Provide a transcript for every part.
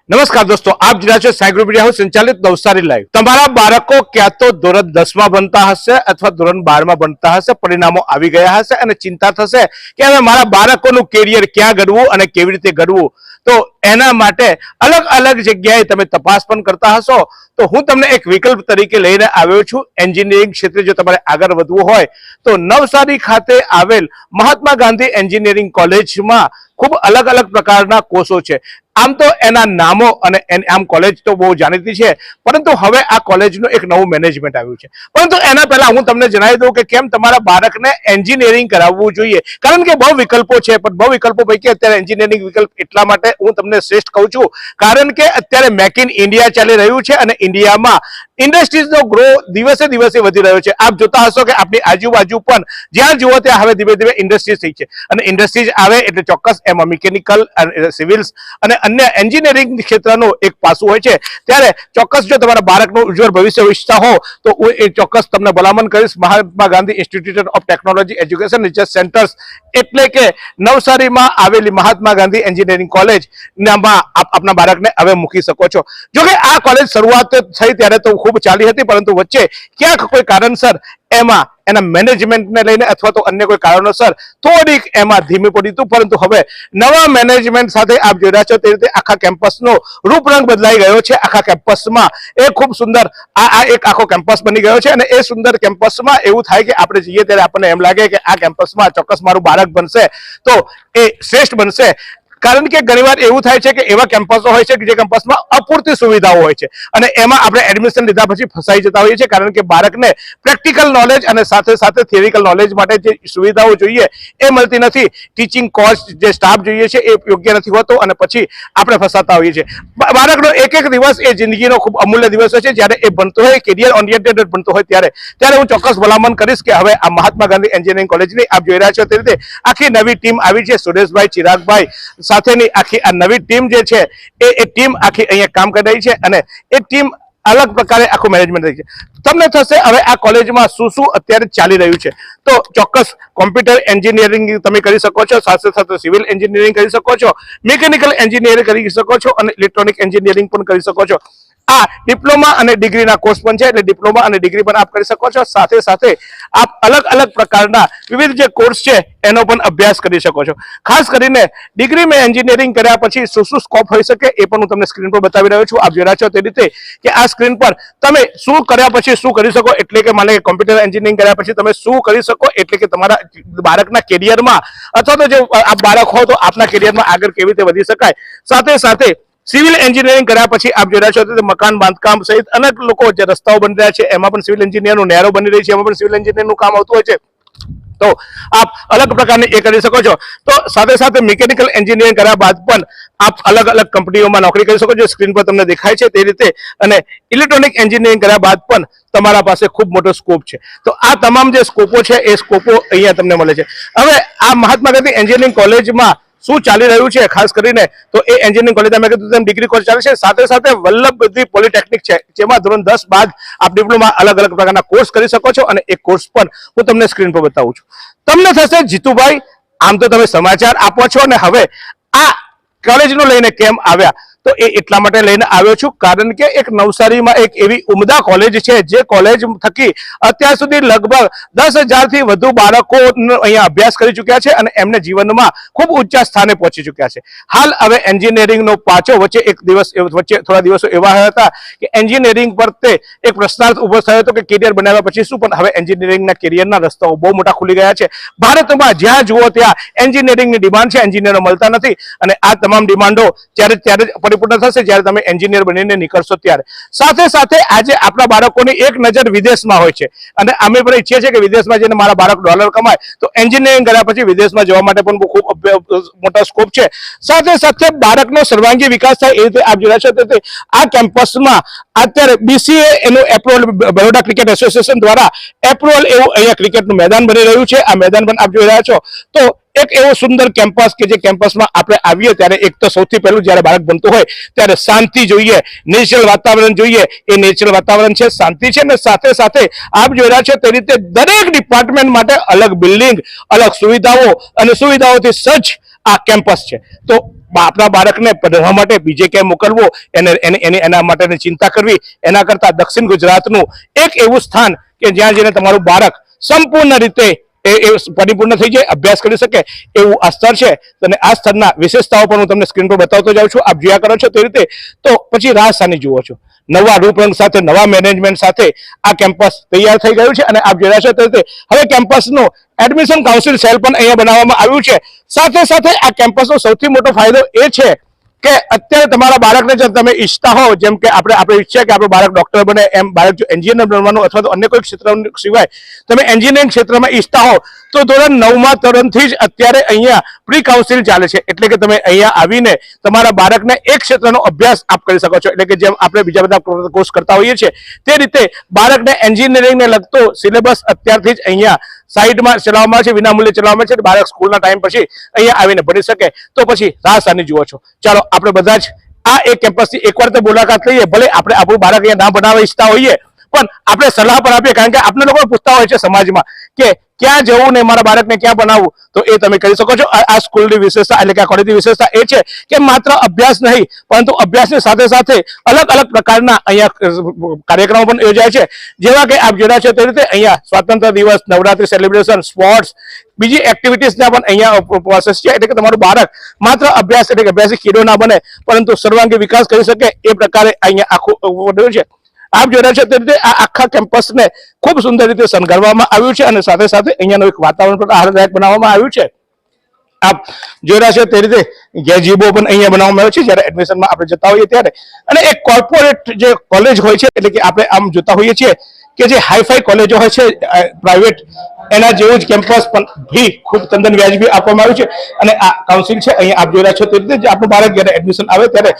નમસ્કાર દોસ્તો, આપ જોઈ રહ્યા છો સાઈ ગ્રુપ મીડિયા હાઉસ સંચાલિત નવસારી લાઈવ। તમારા બાળકો ક્યાં તો ધોરણ 10માં ભણતા હશે અથવા ધોરણ 12માં ભણતા હશે, પરિણામો આવી ગયા હશે અને ચિંતા થશે કે હવે મારા બાળકોનું કેરિયર ક્યાં ઘડવું અને કેવી રીતે ઘડવું। તો એના માટે અલગ અલગ જગ્યાએ તમે તપાસ પણ કરતા હશો, તો હું તમને એક વિકલ્પ તરીકે લઈને આવ્યો છું। એન્જિનિયરિંગ ક્ષેત્રે જો તમારે આગળ વધવું હોય તો નવસારી ખાતે આવેલ મહાત્મા ગાંધી એન્જિનિયરિંગ કોલેજમાં ખૂબ અલગ અલગ પ્રકારના કોર્સો છે। આમ તો એના નામો અને આમ કોલેજ તો બહુ જાણીતી છે, પરંતુ હવે આ કોલેજનું એક નવું મેનેજમેન્ટ આવ્યું છે। પરંતુ એના પહેલા હું તમને જણાવી દઉં કે કેમ તમારા બાળકને એન્જિનિયરિંગ કરાવવું જોઈએ, કારણ કે બહુ વિકલ્પો છે, પણ બહુ વિકલ્પો પૈકી અત્યારે એન્જિનિયરિંગ વિકલ્પ એટલા માટે હું તમને શ્રેષ્ઠ કહું છું કારણ કે અત્યારે મેક ઇન ઇન્ડિયા ચાલી રહ્યું છે અને ઇન્ડિયામાં ઇન્ડસ્ટ્રીઝનો ગ્રો દિવસે દિવસે વધી રહ્યો છે। આપ જોતા હશો કે આપણી આજુબાજુ પણ જ્યાં જુઓ ત્યાં હવે ધીમે ધીમે ઇન્ડસ્ટ્રીઝ થઈ છે અને ઇન્ડસ્ટ્રીઝ આવે એટલે ચોક્કસ એમાં મિકેનિકલ, સિવિલ્સ અને અન્ય એન્જિનિયરિંગ ક્ષેત્રનું એક પાસું હોય છે। ત્યારે ચોક્કસ જો તમારા બાળકનું ઉજ્જવળ ભવિષ્ય ઈચ્છતા હો તો હું એ ચોક્કસ તમને ભલામણ કરીશ Mahatma Gandhi institute of technology education research centres, એટલે કે નવસારીમાં આવેલી મહાત્મા ગાંધી એન્જિનિયરિંગ કોલેજ નામાં આપના બાળકને હવે મૂકી શકો છો। જો કે આ કોલેજ શરૂઆત થઈ ત્યારે તો ખૂબ ચાલી હતી, પરંતુ વચ્ચે ક્યાંક કોઈ કારણસર એમાં એના મેનેજમેન્ટને લઈને અથવા તો અન્ય કોઈ કારણોસર થોડીક એમાં ધીમી પડી હતું, પરંતુ હવે નવા મેનેજમેન્ટ સાથે આપ જોઈ રહ્યા છો તે રીતે આખા કેમ્પસનો રૂપરંગ બદલાઈ ગયો છે। આખા કેમ્પસમાં એ ખૂબ સુંદર આ એક આખો કેમ્પસ બની ગયો છે અને એ સુંદર કેમ્પસમાં એવું થાય કે આપણે જઈએ ત્યારે આપણને એમ લાગે કે આ કેમ્પસમાં ચોક્કસ મારું બાળક બનશે તો એ શ્રેષ્ઠ બનશે। કારણ કે ઘણીવાર એવું થાય છે કે એવા કેમ્પસો હોય છે કે જે કેમ્પસમાં અપૂરતી સુવિધાઓ હોય છે અને એમાં આપણે એડમિશન લીધા પછી ફસાઈ જતા હોઈએ છીએ, કારણ કે બાળકને પ્રેક્ટિકલ નોલેજ અને સાથે સાથે થિયરિકલ નોલેજ માટે જે સુવિધાઓ જોઈએ એ મળતી નથી। ટીચિંગ કોર્સ જે સ્ટાફ જોઈએ છે એ યોગ્ય નથી હોતો અને પછી આપણે ફસાતા હોઈએ છીએ। બાળકનો એક એક દિવસ એ જિંદગીનો ખૂબ અમૂલ્ય દિવસ હોય છે। જ્યારે એ ભણતો હોય, કેરિયર ઓરિએન્ટેડ ભણતો હોય ત્યારે હું ચોક્કસ ભલામણ કરીશ કે હવે આ મહાત્મા ગાંધી એન્જિનિયરિંગ કોલેજની આપ જોઈ રહ્યા છો તે રીતે આખી નવી ટીમ આવી છે। સુરેશભાઈ, ચિરાગભાઈ સાથેની આખી આ નવી ટીમ જે છે એ ટીમ આખી અહીંયા કામ કરી રહી છે અને એ ટીમ અલગ પ્રકારે આખું મેનેજમેન્ટ રહી છે। તમને થશે હવે આ કોલેજમાં શું શું અત્યારે ચાલી રહ્યું છે, તો ચોક્કસ કોમ્પ્યુટર એન્જિનિયરિંગ તમે કરી શકો છો, સાથે સાથે સિવિલ એન્જિનિયરિંગ કરી શકો છો, મિકેનિકલ એન્જિનિયરિંગ કરી શકો છો અને ઇલેક્ટ્રોનિક એન્જિનિયરિંગ પણ કરી શકો છો। આ ડિપ્લોમા અને ડિગ્રીના કોર્સ પણ છે, એટલે ડિપ્લોમા અને ડિગ્રી પણ આપ કરી શકો છો। સાથે સાથે આપ અલગ અલગ પ્રકારના વિવિધ જે કોર્સ છે એનો પણ અભ્યાસ કરી શકો છો। ખાસ કરીને ડિગ્રીમાં એન્જિનિયરિંગ કર્યા પછી શું શું સ્કોપ હોઈ શકે એ પણ હું તમને સ્ક્રીન પર બતાવી રહ્યો છું। આપ જોઈ રહ્યા છો તે રીતે કે આ સ્ક્રીન પર તમે શું કર્યા પછી શું કરી શકો, એટલે કે માને કે કોમ્પ્યુટર એન્જિનિયરિંગ કર્યા પછી તમે શું કરી શકો, એટલે કે તમારા બાળકના કેરિયરમાં અથવા તો જો આપ બાળક હો તો આપના કેરિયરમાં આગળ કેવી રીતે વધી શકાય। સાથે સાથે સિવિલ એન્જિનિયરિંગ કર્યા પછી આપ જોઈ રહ્યા છો તો મકાન બાંધકામ સહિત અનેક લોકો જે રસ્તાઓ બની રહ્યા છે એમાં પણ સિવિલ એન્જિનિયરનું, નહેરો બની રહી છે એમાં પણ સિવિલ એન્જિનિયરનું કામ આવતું હોય છે, તો આપ અલગ પ્રકારની એ કરી શકો છો। તો સાથે સાથે મિકેનિકલ એન્જિનિયરિંગ કર્યા બાદ પણ આપ અલગ અલગ કંપનીઓમાં નોકરી કરી શકો છો, સ્ક્રીન પર તમને દેખાય છે તે રીતે। અને ઇલેક્ટ્રોનિક એન્જિનિયરિંગ કર્યા બાદ પણ તમારા પાસે ખૂબ મોટો સ્કોપ છે। તો આ તમામ જે સ્કોપો છે એ સ્કોપો અહીંયા તમને મળે છે। હવે આ મહાત્મા ગાંધી એન્જિનિયરિંગ કોલેજમાં શું ચાલી રહ્યું છે ખાસ કરીને, તો એ એન્જિનિયરિંગ કોલેજ અમે કીધું તેમ ડિગ્રી કોર્સ ચાલે છે, સાથે સાથે વલ્લભ પોલિટેકનિક છે જેમાં ધોરણ 10 બાદ આપ ડિપ્લોમા અલગ અલગ પ્રકારના કોર્સ કરી શકો છો અને એ કોર્સ પણ હું તમને સ્ક્રીન પર બતાવું છું। તમને થશે જીતુભાઈ આમ તો તમે સમાચાર આપો છો ને હવે આ કોલેજનો લઈને કેમ આવ્યા, તો એ એટલા માટે લઈને આવ્યો છું કારણ કે એક નવસારીમાં એક એવી ઉમદા કોલેજ છે જે કોલેજ થકી અત્યાર સુધી લગભગ 10,000 થી વધુ બાળકો અહીંયા અભ્યાસ કરી ચૂક્યા છે અને એમને જીવનમાં ખૂબ ઊંચા સ્થાને પહોંચી ચૂક્યા છે। હાલ હવે એન્જિનિયરિંગનો પાછો વચ્ચે એક દિવસ વચ્ચે થોડા દિવસો એવા હતા કે એન્જિનિયરિંગ પર તે એક પ્રશ્નાર્થ ઉભો થયો હતો કે કેરિયર બનાવ્યા પછી શું, પણ હવે એન્જિનિયરિંગના કેરિયરના રસ્તાઓ બહુ મોટા ખુલી ગયા છે। ભારતમાં જ્યાં જુઓ ત્યાં એન્જિનિયરિંગની ડિમાન્ડ છે, એન્જિનિયરો મળતા નથી અને આ તમામ ડિમાન્ડો ત્યારે પરિપૂર્ણ થશે જ્યારે તમે એન્જિનિયર બનીને નીકળશો ત્યારે। સાથે સાથે આજે આપણા બાળકોની એક નજર વિદેશમાં હોય છે અને અમે પણ ઈચ્છીએ છીએ કે વિદેશમાં જઈને મારા બાળક ડોલર કમાય, તો એન્જિનિયરિંગ કર્યા પછી વિદેશમાં જવા માટે પણ ખૂબ મોટા સ્કોપ છે। સાથે સાથે બાળકનો સર્વાંગી વિકાસ થાય એ રીતે આપ જોઈ રહ્યા છો આ કેમ્પસમાં અત્યારે બીસીએ એનું એપ્રુવલ બરોડા ક્રિકેટ એસોસિએશન દ્વારા એપ્રુવલ એવું અહીંયા ક્રિકેટનું મેદાન બની રહ્યું છે। આ મેદાન પણ આપ જોઈ રહ્યા છો, તો એક એવો સુંદર કેમ્પસ કે જે કેમ્પસમાં આપણે આવીએ ત્યારે એક તો સૌથી પહેલું જ્યારે બાળક બનતું હોય ત્યારે શાંતિ જોઈએ, નેચરલ વાતાવરણ જોઈએ। એ નેચરલ વાતાવરણ છે, શાંતિ છે અને સાથે સાથે આપ જોઈ રહ્યા છો તે રીતે દરેક ડિપાર્ટમેન્ટ માટે અલગ બિલ્ડિંગ, અલગ સુવિધાઓ અને સુવિધાઓથી સજ્જ આ કેમ્પસ છે। તો આપણા બાળકને ભણવા માટે બીજે ક્યાંય મોકલવો એના માટેની ચિંતા કરવી, એના કરતા દક્ષિણ ગુજરાતનું એક એવું સ્થાન કે જ્યાં જઈને તમારું બાળક સંપૂર્ણ રીતે એ પરિપૂર્ણ થઈ જાય, અભ્યાસ કરી શકે એવું આ સ્તર છે. અને આ સ્તરના વિશેષતાઓ પણ હું તમને સ્ક્રીન પર બતાવતો જાઉં છું. આપ જોયા કરો છો તે રીતે. તો પછી રાજસ્થાની જુઓ છો, નવા રૂપરંગ સાથે, નવા મેનેજમેન્ટ સાથે આ કેમ્પસ તૈયાર થઈ ગયું છે. અને આપ જોયા છો તે રીતે હવે કેમ્પસનું એડમિશન કાઉન્સિલ સેલ પણ અહીંયા બનાવવામાં આવ્યું છે. સાથે સાથે આ કેમ્પસનો સૌથી મોટો ફાયદો એ છે કે અત્યારે તમારા બાળકને જો તમે ઈચ્છતા હો, જેમ કે આપણે ઈચ્છીએ કે આપણું બાળક ડોક્ટર બને, એમ બાળક જો એન્જિનિયર બનવાનું અથવા તો અન્ય કોઈ ક્ષેત્ર સિવાય તમે એન્જિનિયરિંગ ક્ષેત્રમાં ઈચ્છતા હો તો ધોરણ 9માં ધોરણથી જ અત્યારે અહીંયા પ્રી કાઉન્સિલ ચાલે છે. એટલે કે તમે અહીંયા આવીને તમારા બાળકને એક ક્ષેત્રનો અભ્યાસ આપ કરી શકો છો. એટલે કે જેમ આપણે બીજા બધા કોર્સ કરતા હોઈએ છીએ તે રીતે બાળકને એન્જિનિયરિંગને લગતો સિલેબસ અત્યારથી જ અહીંયા સાઈડમાં ચલાવવામાં આવે છે, વિનામૂલ્યે ચલાવવામાં આવે છે. બાળક સ્કૂલના ટાઈમ પછી અહીંયા આવીને ભણી શકે. તો પછી રાજસ્થાની જુઓ છો, ચાલો આપણે બધા જ આ એક કેમ્પસની એકવાર તો મુલાકાત લઈએ. ભલે આપણે આપણું બાળક અહીંયા ના બનાવવા ઈચ્છતા હોઈએ પણ આપણે સલાહ પણ આપીએ, કારણ કે આપણે લોકો પૂછતા હોય છે સમાજમાં કે ક્યાં જવું ને મારા બાળકને ક્યાં બનાવવું, તો એ તમે કરી શકો છો. આ સ્કૂલની વિશેષતા એટલે કે આ કોલેજની વિશેષતા એ છે કે માત્ર અભ્યાસ નહીં પરંતુ અભ્યાસની સાથે સાથે અલગ અલગ પ્રકારના અહીંયા કાર્યક્રમો પણ યોજાય છે. જેવા કે આપ જોયા છે તે રીતે અહીંયા સ્વાતંત્ર્ય દિવસ, નવરાત્રી સેલિબ્રેશન, સ્પોર્ટ્સ, બીજી એક્ટિવિટીઝના પણ અહીંયા પ્રોસેસ છે. એટલે કે તમારું બાળક માત્ર અભ્યાસ એટલે કે અભ્યાસી કીડો ના બને પરંતુ સર્વાંગી વિકાસ કરી શકે એ પ્રકારે અહીંયા આખું છે. આપ જોઈ રહ્યા છો તે રીતે આ આખા કેમ્પસને ખૂબ સુંદર રીતે શણગારવામાં આવ્યું છે અને સાથે સાથે અહીંયાનું એક વાતાવરણ પણ આહલાદક બનાવવામાં આવ્યું છે. આપ જોઈ રહ્યા છો તે રીતે ગેજીબો પણ અહીંયા બનાવવામાં આવ્યો છે જ્યારે એડમિશનમાં આપણે જતા હોઈએ ત્યારે. અને એક કોર્પોરેટ જે કોલેજ હોય છે એટલે કે આપણે આમ જોતા હોઈએ છીએ કે જે હાઈફાઈ કોલેજો હોય છે પ્રાઇવેટ, એના જેવું જ કેમ્પસ પણ ફી ખૂબ તદ્દન વ્યાજબી આપવામાં આવ્યું છે. અને આ કાઉન્સિલ છે અહીંયા આપ જોઈ રહ્યા છો તે રીતે જે આપણું બાળક જ્યારે એડમિશન આવે ત્યારે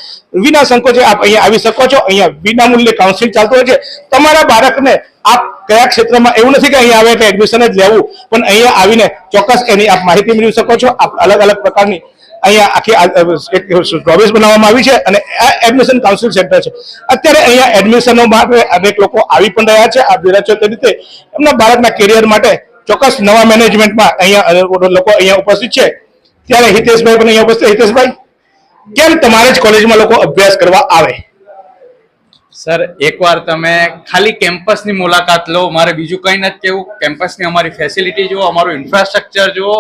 વિના સંકોચે આપ અહીંયા આવી શકો છો. અહીંયા વિનામૂલ્યે કાઉન્સિલ ચાલતું હોય છે. તમારા બાળકને આપ કયા ક્ષેત્રમાં એવું નથી કે અહીંયા આવે એટલે એડમિશન જ લેવું, પણ અહીંયા આવીને ચોક્કસ એની આપ માહિતી મેળવી શકો છો. આપ અલગ અલગ પ્રકારની અહીંયા આખી પ્રોવિઝ બનાવવામાં આવી છે અને આ એડમિશન કાઉન્સિલ સેન્ટર છે. અત્યારે અહીંયા એડમિશનો માટે અનેક લોકો આવી પણ રહ્યા છે. આપ જોઈ રહ્યા છો તે રીતે એમના બાળકના કેરિયર માટે ચોક્કસ નવા મેનેજમેન્ટમાં અહીંયા લોકો અહીંયા ઉપસ્થિત છે. ત્યારે હિતેશભાઈ પણ અહીંયા ઉપસ્થિત. હિતેશભાઈ, કેમ તમારે જ કોલેજમાં લોકો અભ્યાસ કરવા આવે? સર, એકવાર તમે ખાલી કેમ્પસની મુલાકાત લો, મારે બીજું કંઈ નથી કેવું. કેમ્પસની અમારી ફેસિલિટી જુઓ, અમારું ઇન્ફ્રાસ્ટ્રક્ચર જુઓ,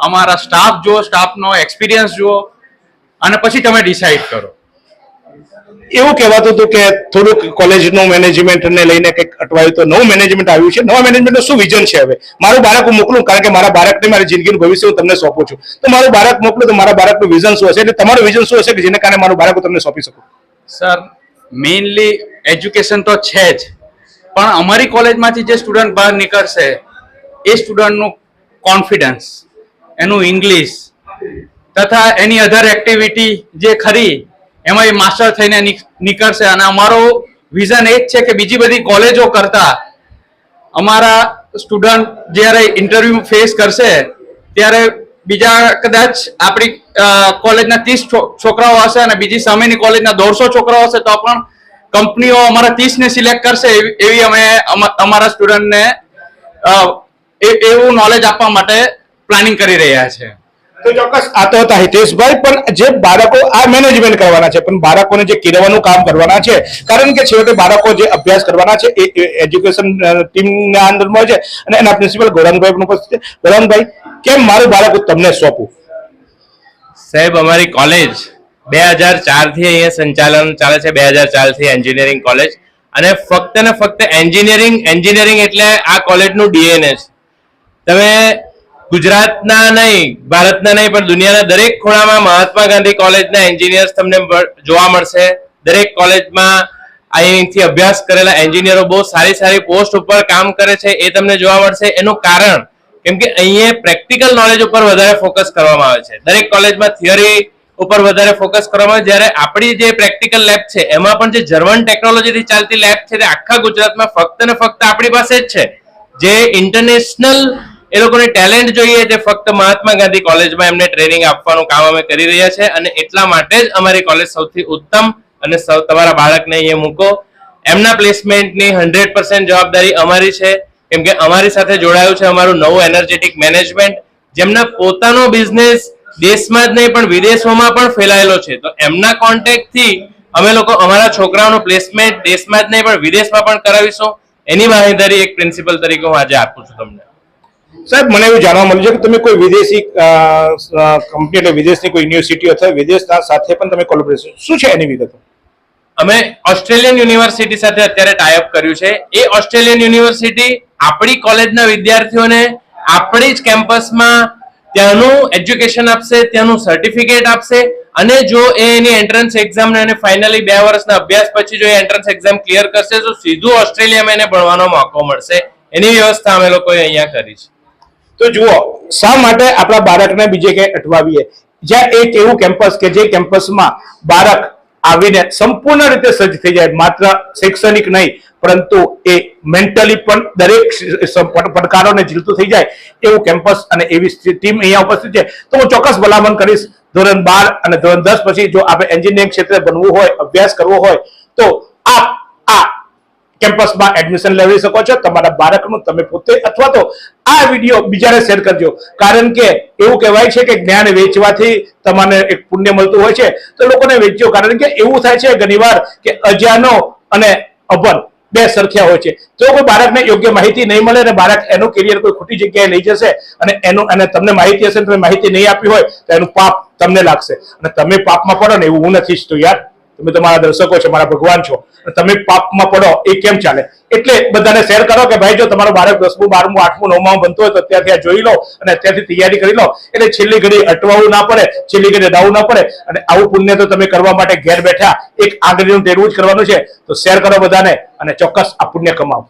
અમારા સ્ટાફ જુઓ, સ્ટાફનો એક્સપિરિયન્સ જુઓ અને પછી તમે ડિસાઈડ કરો. એવું કહેવાતું હતું કે થોડુંક કોલેજનું મેનેજમેન્ટને લઈને કંઈક અટવાયું, તો નવું મેનેજમેન્ટ આવ્યું છે. નવા મેનેજમેન્ટનું શું વિઝન છે? હવે મારું બાળક હું મોકલું, કારણ કે મારા બાળકને મારી જિંદગીનું ભવિષ્ય હું તમને સોંપું છું, તો મારું બાળક મોકલું તો મારા બાળકનું વિઝન શું હશે? એટલે તમારું વિઝન શું હશે કે જેને કારણે મારું બાળક હું તમને સોંપી શકું? સર, મેઇનલી એજ્યુકેશન તો છે જ, પણ અમારી કોલેજમાંથી જે સ્ટુડન્ટ બહાર નીકળશે એ સ્ટુડન્ટનું કોન્ફિડન્સ, એનું ઇંગ્લિશ તથા એની અધર એક્ટિવિટી જે ખરી એમાં એ માસ્ટર થઈને નીકળશે. અને અમારો વિઝન એ જ છે કે બીજી બધી કોલેજો કરતા અમારા સ્ટુડન્ટ જ્યારે ઇન્ટરવ્યુ ફેસ કરશે ત્યારે બીજા કદાચ આપણી કોલેજના 30 છોકરાઓ હશે અને બીજી સામેની કોલેજના 150 છોકરાઓ હશે તો પણ કંપનીઓ અમારા 30 ને સિલેક્ટ કરશે એવી અમે અમારા સ્ટુડન્ટને એવું નોલેજ આપવા માટે પ્લાનિંગ કરી રહ્યા છે. તો ચોક્કસ આ તો હતા હિતેશભાઈ. પણ જે બાળકો આ મેનેજમેન્ટ કરવાના છે, પણ બાળકોને જે કેળવવાનું કામ કરવાના છે, કારણ કે છેવટે બાળકો જે અભ્યાસ કરવાના છે એ એજ્યુકેશન ટીમના અંદરમાં છે અને એના પ્રિન્સિપલ ગૌરંગભાઈ પણ ઉપસ્થિત છે. ગૌરંગભાઈ, કેમ મારું બાળક તમને સોંપું? સાહેબ, અમારી કોલેજ 2004 થી અહીંયા સંચાલન ચાલે છે. 2004 થી એન્જિનિયરિંગ કોલેજ, અને ફક્ત ને ફક્ત એન્જિનિયરિંગ એટલે આ કોલેજનું ડીએનએ છે. તમે ગુજરાતના નહીં, ભારતના નહીં, પણ દુનિયાના દરેક ખૂણામાં મહાત્મા ગાંધી કોલેજના એન્જિનિયર્સ તમને જોવા મળશે. દરેક કોલેજમાં અહીંથી અભ્યાસ કરેલા એન્જિનિયરો બહુ સારી સારી પોસ્ટ ઉપર કામ કરે છે એ તમને જોવા મળશે. એનું કારણ કેમ કે અહીંયા પ્રેક્ટિકલ નોલેજ ઉપર વધારે ફોકસ કરવામાં આવે છે. દરેક કોલેજમાં થિયરી ઉપર વધારે ફોકસ કરવામાં આવે, જ્યારે આપણી જે પ્રેક્ટિકલ લેબ છે એમાં પણ જે જર્મન ટેકનોલોજીથી ચાલતી લેબ છે તે આખા ગુજરાતમાં ફક્ત ને ફક્ત આપણી પાસે જ છે. જે ઇન્ટરનેશનલ એ લોકોને ટેલેન્ટ જોઈએ તે ફક્ત મહાત્મા ગાંધી કોલેજમાં એમને ટ્રેનિંગ આપવાનું કામ અમે કરી રહ્યા છે. અને એટલા માટે જ અમારી કોલેજ સૌથી ઉત્તમ, અને તમારા બાળકને અહીંયા મૂકો. એમના પ્લેસમેન્ટની 100% જવાબદારી અમારી છે, કેમ કે અમારી સાથે જોડાયું છે અમારું નવું એનર્જેટિક મેનેજમેન્ટ, જેમના પોતાનો બિઝનેસ દેશમાં જ નહીં પણ વિદેશોમાં પણ ફેલાયેલો છે. તો એમના કોન્ટેક્ટ થી અમે લોકો અમારા છોકરાઓનું પ્લેસમેન્ટ દેશમાં જ નહીં પણ વિદેશમાં પણ કરાવીશું. એની બાંહેધરી એક પ્રિન્સિપલ તરીકે હું આજે આપું છું તમને. સાહેબ, મને એવું જાણવા મળ્યું છે કે તમે કોઈ વિદેશી કંપની એટલે વિદેશની કોઈ યુનિવર્સિટી અથવા વિદેશના સાથે પણ તમે કોલેબોરેશન, શું છે એની વિગતો? અમે ઓસ્ટ્રેલિયન યુનિવર્સિટી સાથે અત્યારે ટાઈઅપ કર્યું છે. એ ઓસ્ટ્રેલિયન યુનિવર્સિટી આપણી કોલેજના વિદ્યાર્થીઓને આપણી જ કેમ્પસમાં ત્યાંનું એજ્યુકેશન આપશે, ત્યાંનું સર્ટિફિકેટ આપશે અને જો એની એન્ટ્રન્સ એક્ઝામ અને ફાઇનલી 2 વર્ષના અભ્યાસ પછી જો એ એન્ટ્રન્સ એક્ઝામ ક્લિયર કરશે તો સીધું ઓસ્ટ્રેલિયામાં એને ભણવાનો મોકો મળશે. એની વ્યવસ્થા અમે લોકોએ અહીંયા કરી છે. તો જુઓ, શા માટે આપણા બાળકને બીજે ક્યાંય અટવાવીએ, જ્યાં એક એવું કેમ્પસ કે જે કેમ્પસમાં બાળક આવીને સંપૂર્ણ રીતે સજ્જ થઈ જાય, માત્ર શૈક્ષણિક નહીં પરંતુ એ મેન્ટલી પણ દરેક પડકારોને ઝીલતું થઈ જાય એવું કેમ્પસ અને એવી ટીમ અહીંયા ઉપસ્થિત છે. તો હું ચોક્કસ ભલામણ કરીશ, ધોરણ 12 અને ધોરણ 10 પછી જો આપણે એન્જિનિયરિંગ ક્ષેત્રે બનવું હોય, અભ્યાસ કરવો હોય તો આપ આ કેમ્પસમાં એડમિશન લેવી શકો છો. તમારા બાળકનું તમે પોતે અથવા તો આ વિડીયો બીજાને શેર કરજો, કારણ કે એવું કહેવાય છે કે જ્ઞાન વેચવાથી તમને એક પુણ્ય મળતું હોય છે. તો લોકોને વેચજો, કારણ કે એવું થાય છે ઘણીવાર કે અજાનો અને અભણ બે સરખ્યા હોય છે. જો કોઈ બાળકને યોગ્ય માહિતી નહીં મળે અને બાળક એનું કેરિયર કોઈ ખોટી જગ્યાએ લઈ જશે અને તમને માહિતી હશે તમે માહિતી નહીં આપી હોય તો એનું પાપ તમને લાગશે અને તમે પાપમાં પડો ને એવું હું નથી ઈચ્છતો યાર. તમે તમારા દર્શકો છો, મારા ભગવાન છો, તમે પાપમાં પડો એ કેમ ચાલે? એટલે બધાને શેર કરો કે ભાઈ જો તમારું બાળક 10મું 12મું 8મું 9મું બનતું હોય તો અત્યારથી આ જોઈ લો અને અત્યારથી તૈયારી કરી લો, એટલે છેલ્લી ઘડી અટવાવું ના પડે, છેલ્લી ઘડી ડાવું ના પડે. અને આવું પુણ્ય તો તમે કરવા માટે ઘેર બેઠા એક આંગળીનું ટેરવું જ કરવાનું છે. તો શેર કરો બધાને અને ચોક્કસ આ પુણ્ય કમાવો.